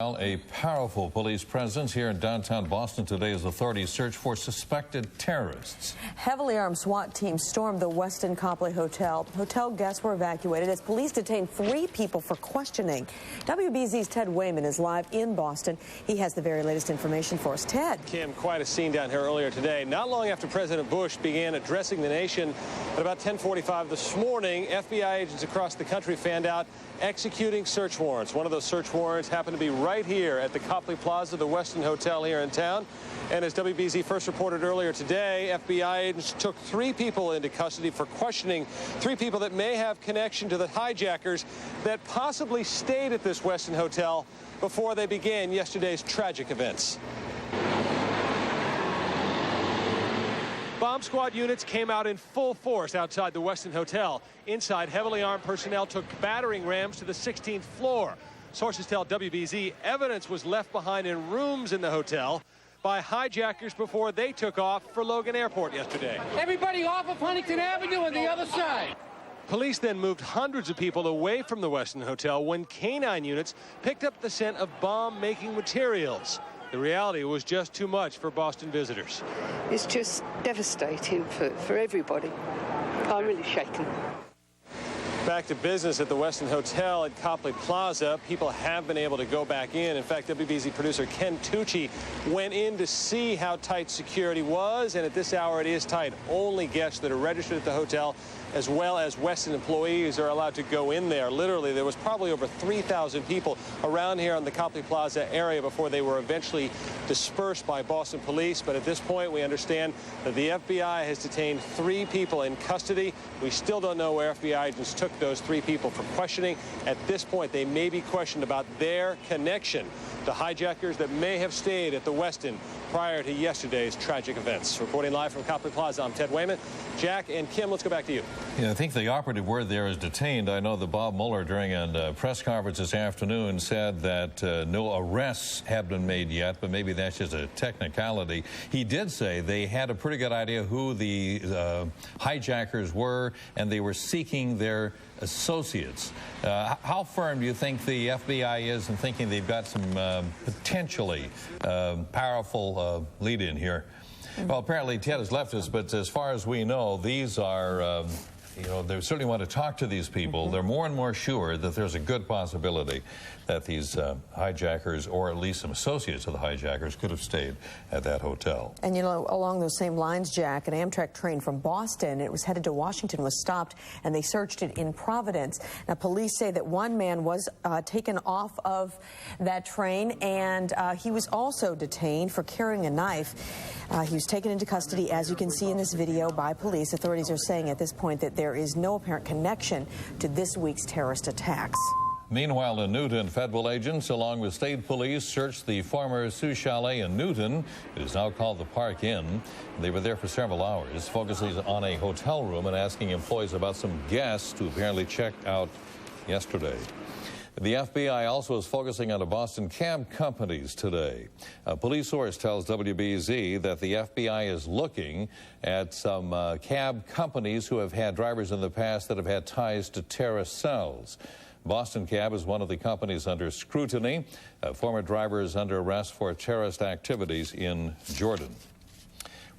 Well, a powerful police presence here in downtown Boston today as authorities search for suspected terrorists. Heavily armed SWAT teams stormed the Westin Copley Hotel. Hotel guests were evacuated as police detained 3 people for questioning. WBZ's Ted Wayman is live in Boston. He has the very latest information for us. Ted. Kim, quite a scene down here earlier today. Not long after President Bush began addressing the nation at about 10:45 this morning, FBI agents across the country fanned out executing search warrants. One of those search warrants happened to be right here at the Copley Plaza, the Westin Hotel here in town. And as WBZ first reported earlier today, FBI agents took 3 people into custody for questioning, 3 people that may have connection to the hijackers that possibly stayed at this Westin Hotel before they began yesterday's tragic events. Bomb squad units came out in full force outside the Westin Hotel. Inside, heavily armed personnel took battering rams to the 16th floor. Sources tell WBZ evidence was left behind in rooms in the hotel by hijackers before they took off for Logan Airport yesterday. Everybody off of Huntington Avenue on the other side. Police then moved hundreds of people away from the Westin Hotel when canine units picked up the scent of bomb-making materials. The reality was just too much for Boston visitors. It's just devastating for everybody. I'm really shaken. Back to business at the Westin Hotel at Copley Plaza. People have been able to go back in. In fact, WBZ producer Ken Tucci went in to see how tight security was, and at this hour it is tight. Only guests that are registered at the hotel, as well as Westin employees, are allowed to go in there. Literally, there was probably over 3,000 people around here on the Copley Plaza area before they were eventually dispersed by Boston police. But at this point, we understand that the FBI has detained 3 people in custody. We still don't know where FBI agents took those 3 people for questioning. At this point, they may be questioned about their connection to hijackers that may have stayed at the Westin prior to yesterday's tragic events. Reporting live from Copley Plaza, I'm Ted Wayman. Jack and Kim, let's go back to you. Yeah, I think the operative word there is detained. I know that Bob Mueller, during a press conference this afternoon, said that no arrests have been made yet, but maybe that's just a technicality. He did say they had a pretty good idea who the hijackers were, and they were seeking their associates. How firm do you think the FBI is in thinking they've got some potentially powerful lead in here? Well, apparently Ted has left us, but as far as we know, these are, they certainly want to talk to these people. They're more and more sure that there's a good possibility that these hijackers, or at least some associates of the hijackers, could have stayed at that hotel. And, you know, along those same lines, Jack, an Amtrak train from Boston, it was headed to Washington, was stopped, and they searched it in Providence. Now, police say that one man was taken off of that train, and he was also detained for carrying a knife. He was taken into custody, as you can see in this video, by police. Authorities are saying at this point that there is no apparent connection to this week's terrorist attacks. Meanwhile, in Newton, federal agents, along with state police, searched the former Sioux Chalet in Newton. It is now called the Park Inn. They were there for several hours, focusing on a hotel room and asking employees about some guests who apparently checked out yesterday. The FBI also is focusing on the Boston cab companies today. A police source tells WBZ that the FBI is looking at some cab companies who have had drivers in the past that have had ties to terrorist cells. Boston Cab is one of the companies under scrutiny. Former driver is under arrest for terrorist activities in Jordan.